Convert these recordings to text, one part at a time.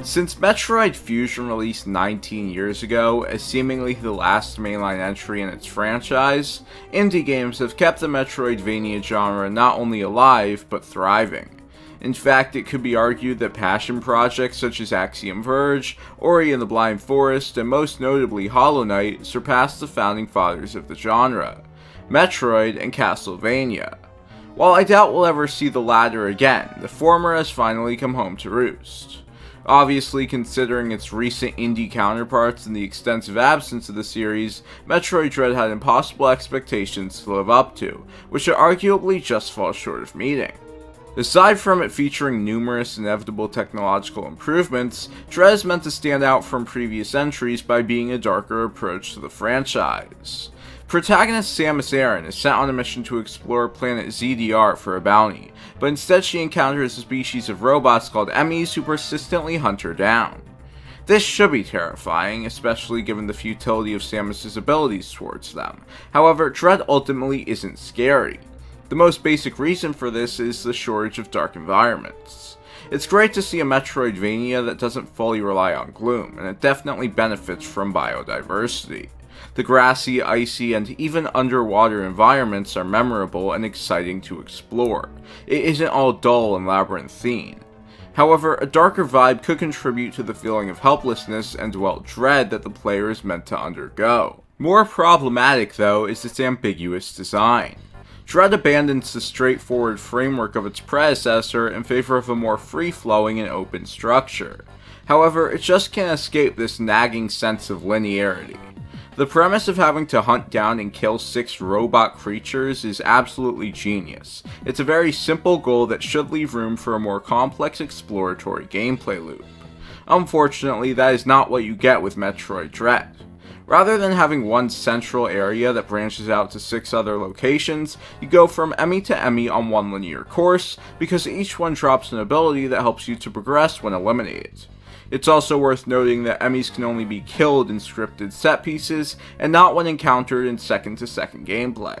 Since Metroid Fusion released 19 years ago, as seemingly the last mainline entry in its franchise, indie games have kept the Metroidvania genre not only alive, but thriving. In fact, it could be argued that passion projects such as Axiom Verge, Ori and the Blind Forest, and most notably Hollow Knight surpassed the founding fathers of the genre, Metroid and Castlevania. While I doubt we'll ever see the latter again, the former has finally come home to roost. Obviously, considering its recent indie counterparts and the extensive absence of the series, Metroid Dread had impossible expectations to live up to, which it arguably just falls short of meeting. Aside from it featuring numerous inevitable technological improvements, Dread is meant to stand out from previous entries by being a darker approach to the franchise. Protagonist Samus Aran is sent on a mission to explore planet ZDR for a bounty, but instead she encounters a species of robots called Emmys who persistently hunt her down. This should be terrifying, especially given the futility of Samus's abilities towards them. However, Dread ultimately isn't scary. The most basic reason for this is the shortage of dark environments. It's great to see a Metroidvania that doesn't fully rely on gloom, and it definitely benefits from biodiversity. The grassy, icy, and even underwater environments are memorable and exciting to explore. It isn't all dull and labyrinthine. However, a darker vibe could contribute to the feeling of helplessness and, well, dread that the player is meant to undergo. More problematic, though, is its ambiguous design. Dread abandons the straightforward framework of its predecessor in favor of a more free-flowing and open structure. However, it just can't escape this nagging sense of linearity. The premise of having to hunt down and kill 6 robot creatures is absolutely genius. It's a very simple goal that should leave room for a more complex exploratory gameplay loop. Unfortunately, that is not what you get with Metroid Dread. Rather than having one central area that branches out to 6 other locations, you go from Emmy to Emmy on one linear course, because each one drops an ability that helps you to progress when eliminated. It's also worth noting that Emmys can only be killed in scripted set pieces, and not when encountered in second-to-second gameplay.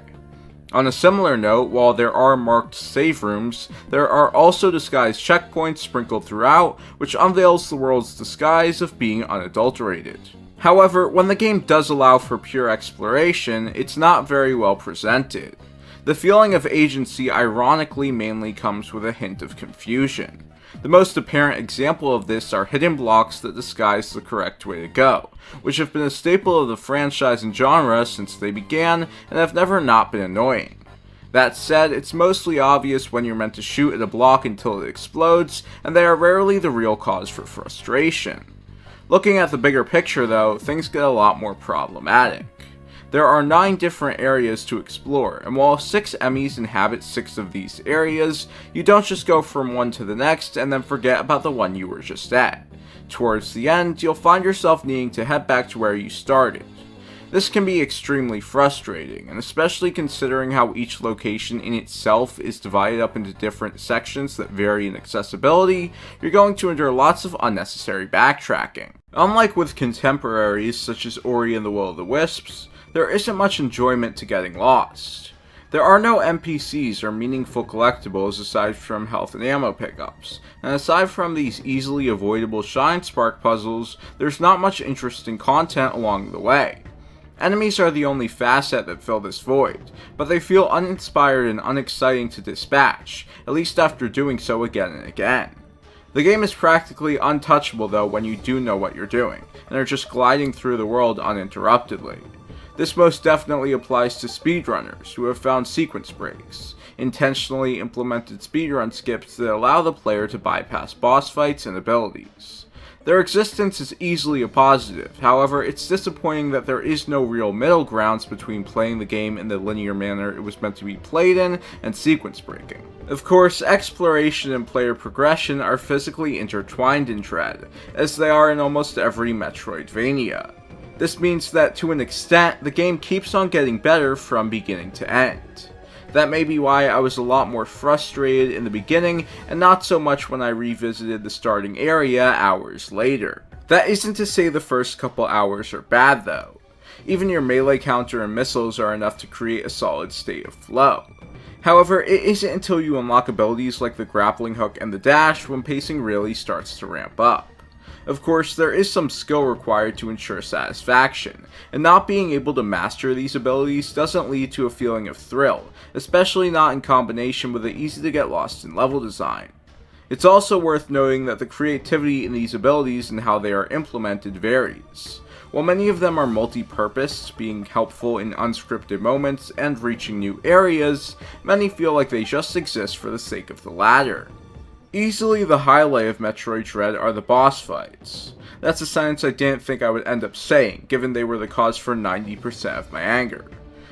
On a similar note, while there are marked save rooms, there are also disguised checkpoints sprinkled throughout, which unveils the world's disguise of being unadulterated. However, when the game does allow for pure exploration, it's not very well presented. The feeling of agency ironically mainly comes with a hint of confusion. The most apparent example of this are hidden blocks that disguise the correct way to go, which have been a staple of the franchise and genre since they began and have never not been annoying. That said, it's mostly obvious when you're meant to shoot at a block until it explodes, and they are rarely the real cause for frustration. Looking at the bigger picture though, things get a lot more problematic. There are 9 different areas to explore, and while 6 Emmys inhabit 6 of these areas, you don't just go from one to the next and then forget about the one you were just at. Towards the end, you'll find yourself needing to head back to where you started. This can be extremely frustrating, and especially considering how each location in itself is divided up into different sections that vary in accessibility, you're going to endure lots of unnecessary backtracking. Unlike with contemporaries such as Ori and the Will of the Wisps, there isn't much enjoyment to getting lost. There are no NPCs or meaningful collectibles aside from health and ammo pickups, and aside from these easily avoidable Shine Spark puzzles, there's not much interesting content along the way. Enemies are the only facet that fill this void, but they feel uninspired and unexciting to dispatch, at least after doing so again and again. The game is practically untouchable though when you do know what you're doing, and are just gliding through the world uninterruptedly. This most definitely applies to speedrunners who have found sequence breaks, intentionally implemented speedrun skips that allow the player to bypass boss fights and abilities. Their existence is easily a positive, however it's disappointing that there is no real middle grounds between playing the game in the linear manner it was meant to be played in and sequence breaking. Of course, exploration and player progression are physically intertwined in Dread, as they are in almost every Metroidvania. This means that to an extent, the game keeps on getting better from beginning to end. That may be why I was a lot more frustrated in the beginning, and not so much when I revisited the starting area hours later. That isn't to say the first couple hours are bad though. Even your melee counter and missiles are enough to create a solid state of flow. However, it isn't until you unlock abilities like the grappling hook and the dash when pacing really starts to ramp up. Of course, there is some skill required to ensure satisfaction, and not being able to master these abilities doesn't lead to a feeling of thrill, especially not in combination with the easy to get lost in level design. It's also worth noting that the creativity in these abilities and how they are implemented varies. While many of them are multi-purpose, being helpful in unscripted moments and reaching new areas, many feel like they just exist for the sake of the latter. Easily the highlight of Metroid Dread are the boss fights. That's a sentence I didn't think I would end up saying, given they were the cause for 90% of my anger.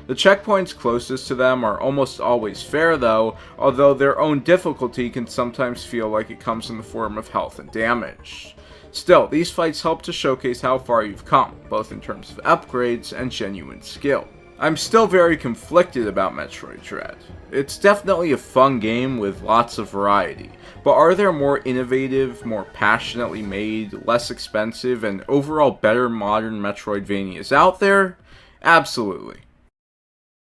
The checkpoints closest to them are almost always fair though, although their own difficulty can sometimes feel like it comes in the form of health and damage. Still, these fights help to showcase how far you've come, both in terms of upgrades and genuine skill. I'm still very conflicted about Metroid Dread. It's definitely a fun game with lots of variety, but are there more innovative, more passionately made, less expensive, and overall better modern Metroidvanias out there? Absolutely.